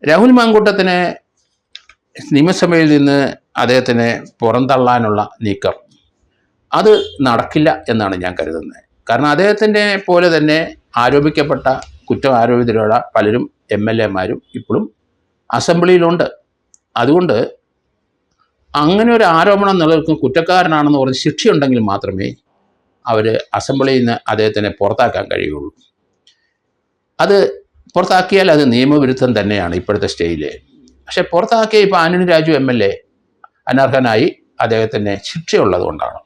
രാഹുൽ മാങ്കൂട്ടത്തിനെ നിയമസഭയിൽ നിന്ന് അദ്ദേഹത്തിനെ പുറന്തള്ളാനുള്ള നീക്കം അത് നടക്കില്ല എന്നാണ് ഞാൻ കരുതുന്നത്. കാരണം അദ്ദേഹത്തിൻ്റെ പോലെ തന്നെ ആരോപിക്കപ്പെട്ട ആരോപിതരുള്ള പലരും MLA-മാരും ഇപ്പോഴും അസംബ്ലിയിലുണ്ട്. അതുകൊണ്ട് അങ്ങനെ ഒരു ആരോപണം നിലനിൽക്കും കുറ്റക്കാരനാണെന്ന് പറഞ്ഞ് ശിക്ഷയുണ്ടെങ്കിൽ മാത്രമേ അവർ അസംബ്ലിയിൽ നിന്ന് അദ്ദേഹത്തിനെ പുറത്താക്കാൻ കഴിയുള്ളൂ. അത് പുറത്താക്കിയാൽ അത് നിയമവിരുദ്ധം തന്നെയാണ് ഇപ്പോഴത്തെ സ്റ്റേജിൽ. പക്ഷെ പുറത്താക്കിയ ഇപ്പോൾ ആന്റണി രാജു MLA അനർഹനായി, അദ്ദേഹത്തിന് ശിക്ഷയുള്ളത് കൊണ്ടാണ്.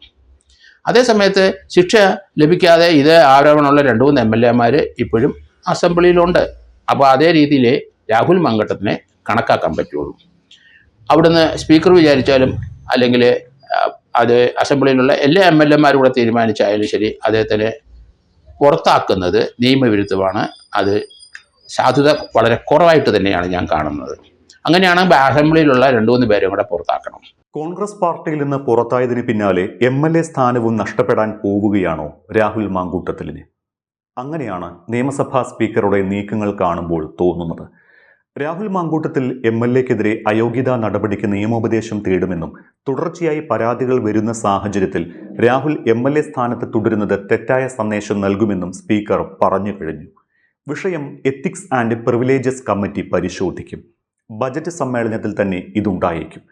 അതേസമയത്ത് ശിക്ഷ ലഭിക്കാതെ ഇത് ആരോപണമുള്ള 2-3 MLA-മാർ ഇപ്പോഴും അസംബ്ലിയിലുണ്ട്. അപ്പോൾ അതേ രീതിയിൽ രാഹുൽ മാങ്കൂട്ടത്തിനെ കണക്കാക്കാൻ പറ്റുള്ളൂ. അവിടുന്ന് സ്പീക്കർ വിചാരിച്ചാലും അല്ലെങ്കിൽ അത് അസംബ്ലിയിലുള്ള എല്ലാ MLA-മാരും കൂടെ തീരുമാനിച്ചായാലും ശരി, അദ്ദേഹത്തിനെ പുറത്താക്കുന്നത് നിയമവിരുദ്ധമാണ്. അത് സാധ്യത വളരെ കുറവായിട്ട് തന്നെയാണ് ഞാൻ കാണുന്നത്. അങ്ങനെയാണെങ്കിൽ അസംബ്ലിയിലുള്ള 2-3 പേരും കൂടെ പുറത്താക്കണം. കോൺഗ്രസ് പാർട്ടിയിൽ നിന്ന് പുറത്തായതിന് പിന്നാലെ MLA സ്ഥാനവും നഷ്ടപ്പെടാൻ പോവുകയാണോ രാഹുൽ മാങ്കൂട്ടത്തിലിന്? അങ്ങനെയാണ് നിയമസഭാ സ്പീക്കറുടെ നീക്കങ്ങൾ കാണുമ്പോൾ തോന്നുന്നത്. രാഹുൽ മാങ്കൂട്ടത്തിൽ MLA-ക്കെതിരെ അയോഗ്യതാ നടപടിക്ക് നിയമോപദേശം തേടുമെന്നും തുടർച്ചയായി പരാതികൾ വരുന്ന സാഹചര്യത്തിൽ രാഹുൽ MLA സ്ഥാനത്ത് തുടരുന്നത് തെറ്റായ സന്ദേശം നൽകുമെന്നും സ്പീക്കർ പറഞ്ഞു കഴിഞ്ഞു. വിഷയം എത്തിക്സ് ആൻഡ് പ്രിവിലേജസ് കമ്മിറ്റി പരിശോധിക്കും. ബജറ്റ് സമ്മേളനത്തിൽ തന്നെ ഇതുണ്ടായേക്കും.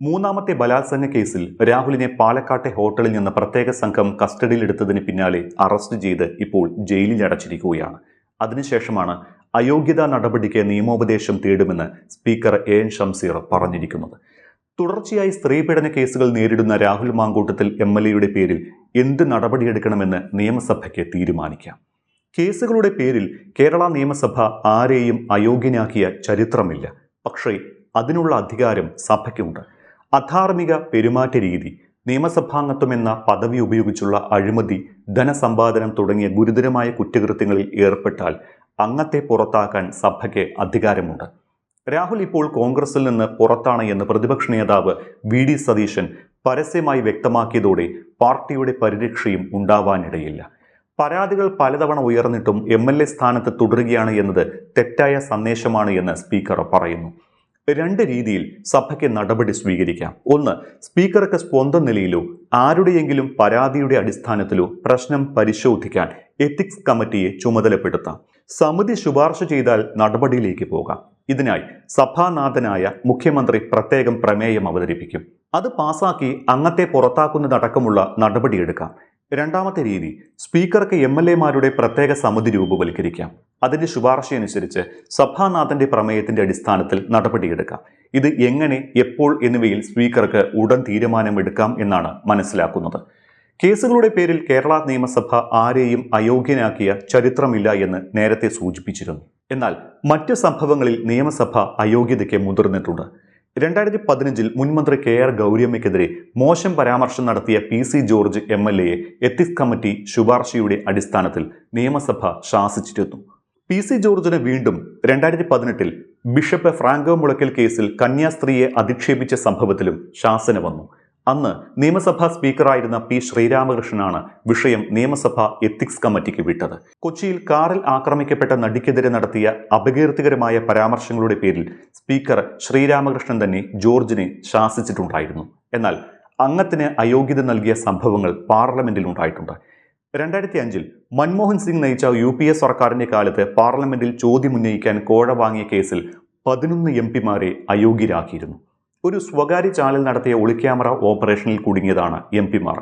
3ാമത്തെ ബലാത്സംഗ കേസിൽ രാഹുലിനെ പാലക്കാട്ടെ ഹോട്ടലിൽ നിന്ന് പ്രത്യേക സംഘം കസ്റ്റഡിയിലെടുത്തതിന് പിന്നാലെ അറസ്റ്റ് ചെയ്ത് ഇപ്പോൾ ജയിലിൽ അടച്ചിരിക്കുകയാണ്. അതിനുശേഷമാണ് അയോഗ്യതാ നടപടിക്ക് നിയമോപദേശം തേടുമെന്ന് സ്പീക്കർ AN ഷംസീർ പറഞ്ഞിരിക്കുന്നത്. തുടർച്ചയായി സ്ത്രീപീഡന കേസുകൾ നേരിടുന്ന രാഹുൽ മാങ്കൂട്ടത്തിൽ MLA-യുടെ പേരിൽ എന്ത് നടപടിയെടുക്കണമെന്ന് നിയമസഭയ്ക്ക് തീരുമാനിക്കാം. കേസുകളുടെ പേരിൽ കേരള നിയമസഭ ആരെയും അയോഗ്യനാക്കിയ ചരിത്രമില്ല. പക്ഷേ അതിനുള്ള അധികാരം സഭയ്ക്കുണ്ട്. അധാർമിക പെരുമാറ്റ രീതി, നിയമസഭാംഗത്വം എന്ന പദവി ഉപയോഗിച്ചുള്ള അഴിമതി, ധനസമ്പാദനം തുടങ്ങിയ ഗുരുതരമായ കുറ്റകൃത്യങ്ങളിൽ ഏർപ്പെട്ടാൽ അംഗത്തെ പുറത്താക്കാൻ സഭയ്ക്ക് അധികാരമുണ്ട്. രാഹുൽ ഇപ്പോൾ കോൺഗ്രസിൽ നിന്ന് പുറത്താണ് എന്ന് പ്രതിപക്ഷ നേതാവ് VD സതീശൻ പരസ്യമായി വ്യക്തമാക്കിയതോടെ പാർട്ടിയുടെ പരിരക്ഷയും ഉണ്ടാവാനിടയില്ല. പരാതികൾ പലതവണ ഉയർന്നിട്ടും MLA സ്ഥാനത്ത് തുടരുകയാണ് എന്നത് തെറ്റായ സന്ദേശമാണ് എന്ന് സ്പീക്കർ പറയുന്നു. 2 രീതിയിൽ സഭയ്ക്ക് നടപടി സ്വീകരിക്കാം. ഒന്ന്, സ്പീക്കർക്ക് സ്വന്തം നിലയിലോ ആരുടെയെങ്കിലും പരാതിയുടെ അടിസ്ഥാനത്തിലോ പ്രശ്നം പരിശോധിക്കാൻ എത്തിക്സ് കമ്മിറ്റിയെ ചുമതലപ്പെടുത്താം. സമിതി ശുപാർശ ചെയ്താൽ നടപടിയിലേക്ക് പോകാം. ഇതിനായി സഭാനാഥനായ മുഖ്യമന്ത്രി പ്രത്യേകം പ്രമേയം അവതരിപ്പിക്കും. അത് പാസാക്കി അംഗത്തെ പുറത്താക്കുന്നതടക്കമുള്ള നടപടിയെടുക്കാം. 2ാമത്തെ രീതി, സ്പീക്കർക്ക് MLA-മാരുടെ പ്രത്യേക സമിതി രൂപവൽക്കരിക്കാം. അതിന്റെ ശുപാർശയനുസരിച്ച് സഭാനാഥന്റെ പ്രമേയത്തിന്റെ അടിസ്ഥാനത്തിൽ നടപടിയെടുക്കാം. ഇത് എങ്ങനെ, എപ്പോൾ എന്നിവയിൽ സ്പീക്കർക്ക് ഉടൻ തീരുമാനമെടുക്കാം എന്നാണ് മനസ്സിലാക്കുന്നത്. കേസുകളുടെ പേരിൽ കേരള നിയമസഭ ആരെയും അയോഗ്യനാക്കിയ ചരിത്രമില്ല എന്ന് നേരത്തെ സൂചിപ്പിച്ചിരുന്നു. എന്നാൽ മറ്റ് സംഭവങ്ങളിൽ നിയമസഭ അയോഗ്യതയ്ക്ക് മുതിർന്നിട്ടുണ്ട്. 2015 മുൻമന്ത്രി KR ഗൗരിയമ്മയ്ക്കെതിരെ മോശം പരാമർശം നടത്തിയ PC ജോർജ് MLA-യെ എത്തിക്സ് കമ്മിറ്റി ശുപാർശയുടെ അടിസ്ഥാനത്തിൽ നിയമസഭ ശാസിച്ചിരുന്നു. PC ജോർജിന് വീണ്ടും 2018 ബിഷപ്പ് ഫ്രാങ്കോ മുളയ്ക്കൽ കേസിൽ കന്യാസ്ത്രീയെ അധിക്ഷേപിച്ച സംഭവത്തിലും ശാസന വന്നു. അന്ന് നിയമസഭാ സ്പീക്കറായിരുന്ന P ശ്രീരാമകൃഷ്ണനാണ് വിഷയം നിയമസഭ എത്തിക്സ് കമ്മിറ്റിക്ക് വിട്ടത്. കൊച്ചിയിൽ കാറിൽ ആക്രമിക്കപ്പെട്ട നടിക്കെതിരെ നടത്തിയ അപകീർത്തികരമായ പരാമർശങ്ങളുടെ പേരിൽ സ്പീക്കർ ശ്രീരാമകൃഷ്ണൻ തന്നെ ജോർജിനെ ശാസിച്ചിട്ടുണ്ടായിരുന്നു. എന്നാൽ അംഗത്തിന് അയോഗ്യത നൽകിയ സംഭവങ്ങൾ പാർലമെന്റിൽ ഉണ്ടായിട്ടുണ്ട്. 2005 മൻമോഹൻ സിംഗ് നയിച്ച UPA സർക്കാരിന്റെ കാലത്ത് പാർലമെന്റിൽ ചോദ്യമുന്നയിക്കാൻ കോഴ വാങ്ങിയ കേസിൽ 11 MP-മാരെ അയോഗ്യരാക്കിയിരുന്നു. ഒരു സ്വകാര്യ ചാനൽ നടത്തിയ ഒളിക്യാമറ ഓപ്പറേഷനിൽ കുടുങ്ങിയതാണ് MP-മാർ.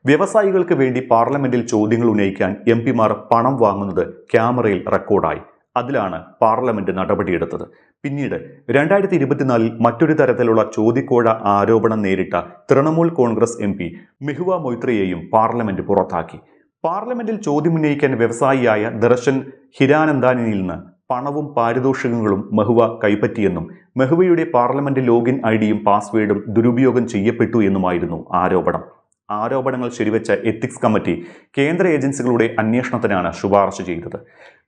വ്യവസായികൾക്ക് വേണ്ടി പാർലമെന്റിൽ ചോദ്യങ്ങൾ ഉന്നയിക്കാൻ MP-മാർ പണം വാങ്ങുന്നത് ക്യാമറയിൽ റെക്കോർഡായി. അതിലാണ് പാർലമെന്റ് നടപടിയെടുത്തത്. പിന്നീട് 2024 മറ്റൊരു തരത്തിലുള്ള ചോദ്യക്കോഴ ആരോപണം നേരിട്ട തൃണമൂൽ കോൺഗ്രസ് MP മെഹുവ മൊയ്ത്രയെയും പാർലമെന്റ് പുറത്താക്കി. പാർലമെന്റിൽ ചോദ്യമുന്നയിക്കാൻ വ്യവസായിയായ ദർശൻ ഹിരാനന്ദാനിയിൽ നിന്ന് പണവും പാരിതോഷികങ്ങളും മെഹുവ കൈപ്പറ്റിയെന്നും മെഹുവയുടെ പാർലമെന്റ് ലോഗിൻ ID-യും പാസ്വേഡും ദുരുപയോഗം ചെയ്യപ്പെട്ടു എന്നുമായിരുന്നു ആരോപണം. ആരോപണങ്ങൾ ശരിവെച്ച എത്തിക്സ് കമ്മിറ്റി കേന്ദ്ര ഏജൻസികളുടെ അന്വേഷണത്തിനാണ് ശുപാർശ ചെയ്തത്.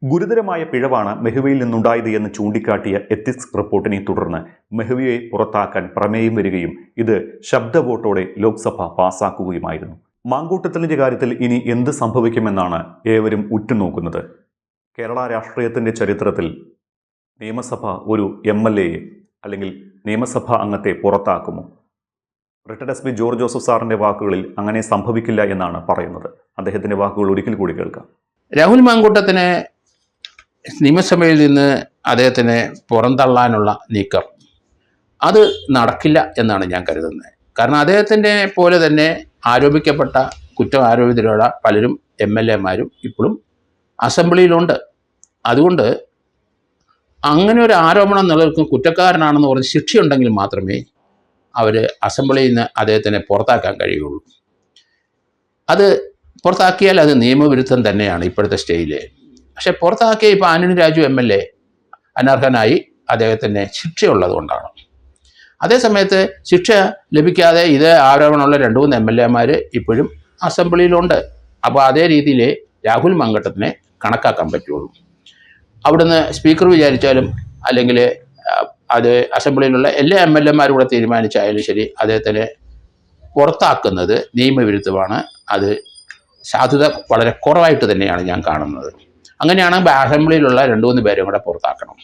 ഗുരുതരമായ പിഴവാണ് മെഹുവയിൽ നിന്നുണ്ടായത് എന്ന് ചൂണ്ടിക്കാട്ടിയ എത്തിക്സ് റിപ്പോർട്ടിനെ തുടർന്ന് മെഹുവയെ പുറത്താക്കാൻ പ്രമേയം വരികയും ഇത് ശബ്ദ വോട്ടോടെ ലോക്സഭ പാസാക്കുകയുമായിരുന്നു. മാങ്കൂട്ടത്തിലിന്റെ കാര്യത്തിൽ ഇനി എന്ത് സംഭവിക്കുമെന്നാണ് ഏവരും ഉറ്റുനോക്കുന്നത്. കേരള രാഷ്ട്രീയത്തിന്റെ ചരിത്രത്തിൽ നിയമസഭ ഒരു MLA അല്ലെങ്കിൽ നിയമസഭാ അംഗത്തെ പുറത്താക്കുമോ? റിട്ടയർഡ് SP ജോർജ് ജോസഫ് സാറിൻ്റെ വാക്കുകളിൽ അങ്ങനെ സംഭവിക്കില്ല എന്നാണ് പറയുന്നത്. അദ്ദേഹത്തിൻ്റെ വാക്കുകൾ ഒരിക്കൽ കൂടി കേൾക്കാം. രാഹുൽ മാങ്കൂട്ടത്തിന് നിയമസഭയിൽ നിന്ന് അദ്ദേഹത്തിനെ പുറന്തള്ളാനുള്ള നീക്കം അത് നടക്കില്ല എന്നാണ് ഞാൻ കരുതുന്നത്. കാരണം അദ്ദേഹത്തിൻ്റെ പോലെ തന്നെ ആരോപിക്കപ്പെട്ട കുറ്റം ആരോപിതരുള്ള പലരും MLA-മാരും ഇപ്പോഴും അസംബ്ലിയിലുണ്ട്. അതുകൊണ്ട് അങ്ങനെ ഒരു ആരോപണം നിലനിൽക്കും കുറ്റക്കാരനാണെന്ന് പറഞ്ഞ് ശിക്ഷയുണ്ടെങ്കിൽ മാത്രമേ അവർ അസംബ്ലിയിൽ നിന്ന് അദ്ദേഹത്തിനെ പുറത്താക്കാൻ കഴിയുള്ളൂ. അത് പുറത്താക്കിയാൽ അത് നിയമവിരുദ്ധം തന്നെയാണ് ഇപ്പോഴത്തെ സ്റ്റേജിൽ. പക്ഷെ പുറത്താക്കിയ ഇപ്പോൾ ആന്റണി രാജു MLA അനർഹനായി അദ്ദേഹത്തിന് ശിക്ഷയുള്ളത് കൊണ്ടാണ്. അതേസമയത്ത് ശിക്ഷ ലഭിക്കാതെ ഇത് ആരോപണമുള്ള 2-3 MLA-മാർ ഇപ്പോഴും അസംബ്ലിയിലുണ്ട്. അപ്പോൾ അതേ രീതിയിൽ രാഹുൽ മാങ്കൂട്ടത്തിനെ കണക്കാക്കാൻ പറ്റുള്ളൂ. അവിടുന്ന് സ്പീക്കർ വിചാരിച്ചാലും അല്ലെങ്കിൽ അത് അസംബ്ലിയിലുള്ള എല്ലാ MLA-മാരും കൂടെ തീരുമാനിച്ചായാലും ശരി അദ്ദേഹത്തിനെ പുറത്താക്കുന്നത് നിയമവിരുദ്ധമാണ്. അത് സാധ്യത വളരെ കുറവായിട്ട് തന്നെയാണ് ഞാൻ കാണുന്നത്. അങ്ങനെയാണെങ്കിൽ അസംബ്ലിയിലുള്ള 2-3 പേരും കൂടെ പുറത്താക്കണം.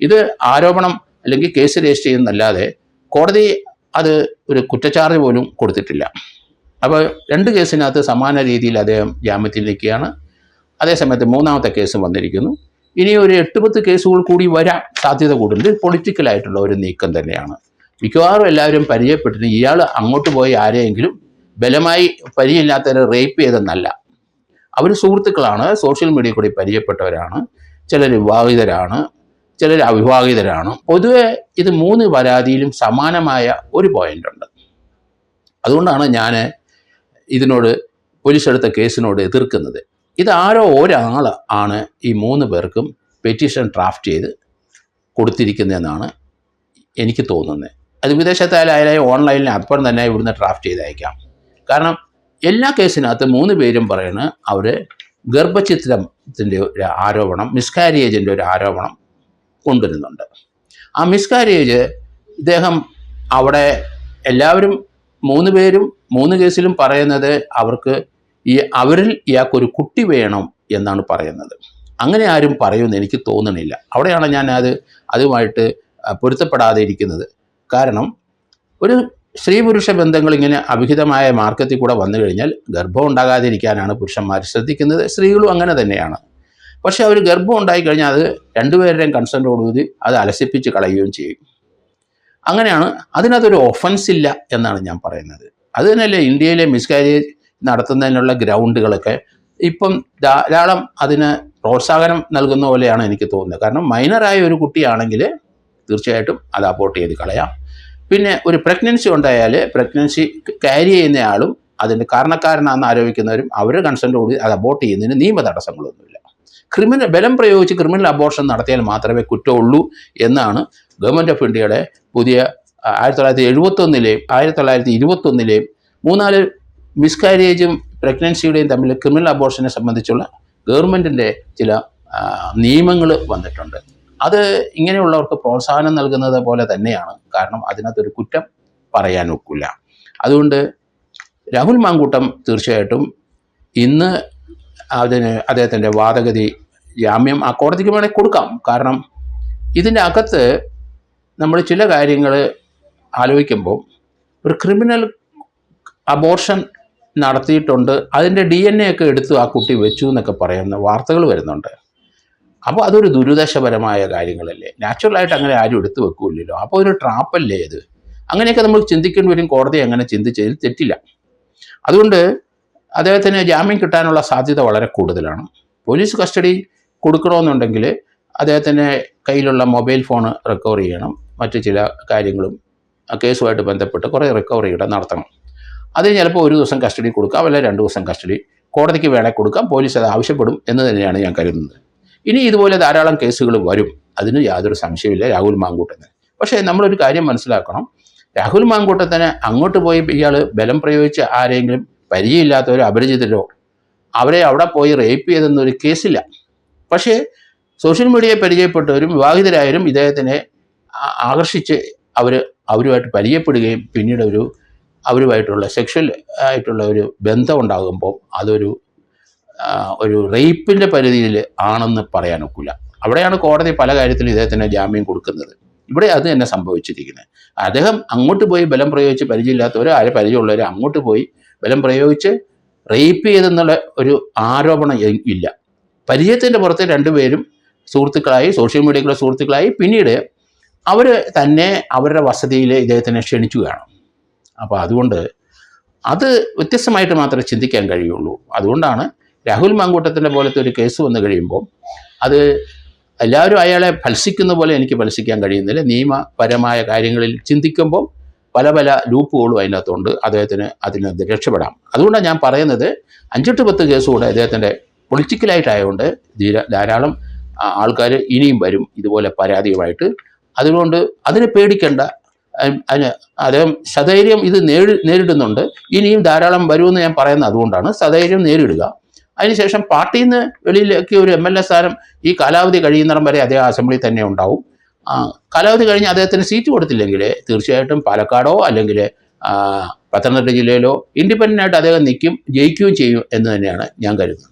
ഇത് ആരോപണം അല്ലെങ്കിൽ കേസ് രജിസ്റ്റർ ചെയ്യുന്നതല്ലാതെ കോടതി അത് ഒരു കുറ്റച്ചാർജ് പോലും കൊടുത്തിട്ടില്ല. അപ്പോൾ 2 കേസിനകത്ത് സമാന രീതിയിൽ അദ്ദേഹം ജാമ്യത്തിൽ നിൽക്കുകയാണ്. അതേസമയത്ത് 3ാമത്തെ കേസും വന്നിരിക്കുന്നു. ഇനി ഒരു 8-10 കേസുകൾ കൂടി വരാൻ സാധ്യത കൂടുന്നുണ്ട്. പൊളിറ്റിക്കലായിട്ടുള്ള ഒരു നീക്കം തന്നെയാണ്. മിക്കവാറും എല്ലാവരും പരിചയപ്പെട്ടിട്ട് ഇയാൾ അങ്ങോട്ട് പോയി ആരെയെങ്കിലും ബലമായി പരിചയമില്ലാത്തവരെ റേപ്പ് ചെയ്തെന്നല്ല. അവർ സുഹൃത്തുക്കളാണ്, സോഷ്യൽ മീഡിയ കൂടി പരിചയപ്പെട്ടവരാണ്, ചിലർ വിവാഹിതരാണ്, ചിലർ അവിവാഹിതരാണ്. പൊതുവെ ഇത് 3 പരാതിയിലും സമാനമായ ഒരു പോയിൻ്റുണ്ട്. അതുകൊണ്ടാണ് ഞാൻ ഇതിനോട് പോലീസ് എടുത്ത കേസിനോട് എതിർക്കുന്നത്. ഇതാരോ ഒരാൾ ആണ് ഈ 3 പേർക്കും പെറ്റീഷൻ ഡ്രാഫ്റ്റ് ചെയ്ത് കൊടുത്തിരിക്കുന്നതെന്നാണ് എനിക്ക് തോന്നുന്നത്. അത് വിദേശത്തായാലും ഓൺലൈനിൽ അപ്പം തന്നെ ഇവിടുന്ന് ഡ്രാഫ്റ്റ് ചെയ്ത് അയക്കാം. കാരണം എല്ലാ കേസിനകത്ത് 3 പേരും പറയുന്നത് അവർ ഗർഭചിത്രത്തിൻ്റെ ഒരു ആരോപണം, മിസ്കാരിയേജിൻ്റെ ഒരു ആരോപണം കൊണ്ടുവരുന്നുണ്ട്. ആ മിസ്കാരിയേജ് ഇദ്ദേഹം അവിടെ എല്ലാവരും 3 പേരും 3 കേസിലും പറയുന്നത് അവരിൽ ഇയാൾക്കൊരു കുട്ടി വേണം എന്നാണ് പറയുന്നത്. അങ്ങനെ ആരും പറയുമെന്ന് എനിക്ക് തോന്നണില്ല. അവിടെയാണ് ഞാൻ അതുമായിട്ട് പൊരുത്തപ്പെടാതെ ഇരിക്കുന്നത്. കാരണം ഒരു സ്ത്രീ പുരുഷ ബന്ധങ്ങൾ ഇങ്ങനെ അവിഹിതമായ മാർഗത്തിൽ കൂടെ വന്നു കഴിഞ്ഞാൽ ഗർഭം ഉണ്ടാകാതിരിക്കാനാണ് പുരുഷന്മാർ ശ്രദ്ധിക്കുന്നത്. സ്ത്രീകളും അങ്ങനെ തന്നെയാണ്. പക്ഷെ അവർ ഗർഭം ഉണ്ടായിക്കഴിഞ്ഞാൽ അത് 2 പേരുടെയും കൺസെൻറ്റോടുകൂടി അത് അലസിപ്പിച്ച് കളയുകയും ചെയ്യും. അങ്ങനെയാണ്. അതിനകത്തൊരു ഒഫൻസ് ഇല്ല എന്നാണ് ഞാൻ പറയുന്നത്. അത് തന്നെയല്ലേ ഇന്ത്യയിലെ മിസ്കാരേജ് നടത്തുന്നതിനുള്ള ഗ്രൗണ്ടുകളൊക്കെ ഇപ്പം ധാരാളം അതിന് പ്രോത്സാഹനം നൽകുന്ന പോലെയാണ് എനിക്ക് തോന്നുന്നത്. കാരണം മൈനറായ ഒരു കുട്ടിയാണെങ്കിൽ തീർച്ചയായിട്ടും അത് അബോർട്ട് ചെയ്ത് കളയാം. പിന്നെ ഒരു പ്രഗ്നൻസി ഉണ്ടായാൽ പ്രഗ്നൻസി ക്യാരി ചെയ്യുന്നയാളും അതിൻ്റെ കാരണക്കാരനാണെന്ന് ആരോപിക്കുന്നവരും അവരുടെ കൺസെൻറ്റോടുകൂടി അത് അബോർട്ട് ചെയ്യുന്നതിന് നിയമ തടസ്സങ്ങളൊന്നുമില്ല. ബലം പ്രയോഗിച്ച് ക്രിമിനൽ അബോർഷൻ നടത്തിയാൽ മാത്രമേ കുറ്റമുള്ളൂ എന്നാണ് ഗവൺമെൻറ് ഓഫ് ഇന്ത്യയുടെ പുതിയ 1971-ലെയും 1921-ലെയും 3-4 മിസ്കാരേജും പ്രഗ്നൻസിയുടെയും തമ്മിൽ ക്രിമിനൽ അബോർഷനെ സംബന്ധിച്ചുള്ള ഗവൺമെൻറ്റിൻ്റെ ചില നിയമങ്ങൾ വന്നിട്ടുണ്ട്. അത് ഇങ്ങനെയുള്ളവർക്ക് പ്രോത്സാഹനം നൽകുന്നത് പോലെ തന്നെയാണ്. കാരണം അതിനകത്തൊരു കുറ്റം പറയാൻ ഒക്കില്ല. അതുകൊണ്ട് രാഹുൽ മാങ്കൂട്ടം തീർച്ചയായിട്ടും ഇന്ന് അദ്ദേഹത്തിൻ്റെ വാദഗതി ജാമ്യം ആ കോടതിക്ക് വേണമെങ്കിൽ കൊടുക്കാം. കാരണം ഇതിൻ്റെ അകത്ത് നമ്മൾ ചില കാര്യങ്ങൾ ആലോചിക്കുമ്പോൾ ഒരു ക്രിമിനൽ അബോർഷൻ നടത്തിയിട്ടുണ്ട്, അതിൻ്റെ DNA ഒക്കെ എടുത്ത് ആ കുട്ടി വെച്ചു എന്നൊക്കെ പറയുന്ന വാർത്തകൾ വരുന്നുണ്ട്. അപ്പോൾ അതൊരു ദുരുദ്ദേശപരമായ കാര്യങ്ങളല്ലേ. നാച്ചുറലായിട്ട് അങ്ങനെ ആരും എടുത്തു വെക്കില്ലല്ലോ. അപ്പോൾ ഒരു ട്രാപ്പല്ലേ ഇത്. അങ്ങനെയൊക്കെ നമ്മൾ ചിന്തിക്കേണ്ടി വരും. കോടതി അങ്ങനെ ചിന്തിച്ചതിൽ തെറ്റില്ല. അതുകൊണ്ട് അദ്ദേഹത്തിന് ജാമ്യം കിട്ടാനുള്ള സാധ്യത വളരെ കൂടുതലാണ്. പോലീസ് കസ്റ്റഡി കൊടുക്കണമെന്നുണ്ടെങ്കിൽ അദ്ദേഹത്തിൻ്റെ കയ്യിലുള്ള മൊബൈൽ ഫോൺ റിക്കവർ ചെയ്യണം. മറ്റു ചില കാര്യങ്ങളും കേസുമായിട്ട് ബന്ധപ്പെട്ട് കുറേ റിക്കവറിയുടെ നടത്തണം. അത് ചിലപ്പോൾ 1 ദിവസം കസ്റ്റഡി കൊടുക്കാം, അല്ല 2 ദിവസം കസ്റ്റഡി കോടതിക്ക് വേണമെങ്കിൽ കൊടുക്കാം. പോലീസ് അത് ആവശ്യപ്പെടും എന്ന് തന്നെയാണ് ഞാൻ കരുതുന്നത്. ഇനി ഇതുപോലെ ധാരാളം കേസുകൾ വരും, അതിന് യാതൊരു സംശയമില്ല രാഹുൽ മാങ്കൂട്ടത്തിന്. പക്ഷേ നമ്മളൊരു കാര്യം മനസ്സിലാക്കണം, രാഹുൽ മാങ്കൂട്ടത്തിന് അങ്ങോട്ട് പോയി ഇയാൾ ബലം പ്രയോഗിച്ച് ആരെങ്കിലും പരിചയമില്ലാത്തവരോ അപരിചിതരോ അവരെ അവിടെ പോയി റേപ്പ് ചെയ്തെന്നൊരു കേസില്ല. പക്ഷേ സോഷ്യൽ മീഡിയയെ പരിചയപ്പെട്ടവരും വിവാഹിതരായാലും ഇദ്ദേഹത്തിനെ ആകർഷിച്ച് അവരുമായിട്ട് പരിചയപ്പെടുകയും പിന്നീട് അവരുമായിട്ടുള്ള സെക്ഷൽ ആയിട്ടുള്ള ഒരു ബന്ധം ഉണ്ടാകുമ്പോൾ അതൊരു റേപ്പിൻ്റെ പരിധിയിൽ ആണെന്ന് പറയാനൊക്കില്ല. അവിടെയാണ് കോടതി പല കാര്യത്തിലും ഇദ്ദേഹത്തിന് ജാമ്യം കൊടുക്കുന്നത്. ഇവിടെ അത് തന്നെ സംഭവിച്ചിരിക്കുന്നത്. അദ്ദേഹം അങ്ങോട്ട് പോയി ബലം പ്രയോഗിച്ച് പരിചയമില്ലാത്തവർ, ആരെ പരിചയമുള്ളവർ അങ്ങോട്ട് പോയി ബലം പ്രയോഗിച്ച് റേപ്പ് ചെയ്തെന്നുള്ള ഒരു ആരോപണം ഇല്ല. പരിചയത്തിൻ്റെ പുറത്ത് രണ്ടുപേരും സുഹൃത്തുക്കളായി, സോഷ്യൽ മീഡിയയിലുള്ള സുഹൃത്തുക്കളായി, പിന്നീട് അവർ തന്നെ അവരുടെ വസതിയിൽ ഇദ്ദേഹത്തിനെ ക്ഷണിക്കുകയാണ്. അപ്പോൾ അതുകൊണ്ട് അത് വ്യത്യസ്തമായിട്ട് മാത്രമേ ചിന്തിക്കാൻ കഴിയുള്ളൂ. അതുകൊണ്ടാണ് രാഹുൽ മാങ്കൂട്ടത്തിൻ്റെ പോലത്തെ ഒരു കേസ് വന്നു കഴിയുമ്പോൾ അത് എല്ലാവരും അയാളെ ഭത്സിക്കുന്ന പോലെ എനിക്ക് ഭത്സിക്കാൻ കഴിയുന്നില്ല. നിയമപരമായ കാര്യങ്ങളിൽ ചിന്തിക്കുമ്പോൾ പല പല ലൂപ്പുകളും അതിനകത്തുണ്ട്. അദ്ദേഹത്തിന് അതിൽ നിന്ന് രക്ഷപ്പെടാം. അതുകൊണ്ടാണ് ഞാൻ പറയുന്നത് 5-10 കേസ് കൂടെ അദ്ദേഹത്തിൻ്റെ പൊളിറ്റിക്കലായിട്ടായതുകൊണ്ട് ധാരാളം ആൾക്കാർ ഇനിയും വരും ഇതുപോലെ പരാതിയുമായിട്ട്. അതുകൊണ്ട് അതിനെ പേടിക്കേണ്ട. അദ്ദേഹം സധൈര്യം ഇത് നേരിടുന്നുണ്ട്. ഇനിയും ധാരാളം വരുമെന്ന് ഞാൻ പറയുന്നത് അതുകൊണ്ടാണ്. സധൈര്യം നേരിടുക. അതിനുശേഷം പാർട്ടിയിൽ നിന്ന് വെളിയിലേക്ക് ഒരു MLA സ്ഥാനം ഈ കാലാവധി കഴിയുന്നിടം വരെ അദ്ദേഹം അസംബ്ലി തന്നെ ഉണ്ടാവും. കാലാവധി കഴിഞ്ഞ് അദ്ദേഹത്തിന് സീറ്റ് കൊടുത്തില്ലെങ്കിൽ തീർച്ചയായിട്ടും പാലക്കാടോ അല്ലെങ്കിൽ പത്തനംതിട്ട ജില്ലയിലോ ഇൻഡിപെൻഡൻ്റ് ആയിട്ട് അദ്ദേഹം ജയിക്കുകയും ചെയ്യും എന്ന് തന്നെയാണ് ഞാൻ കരുതുന്നത്.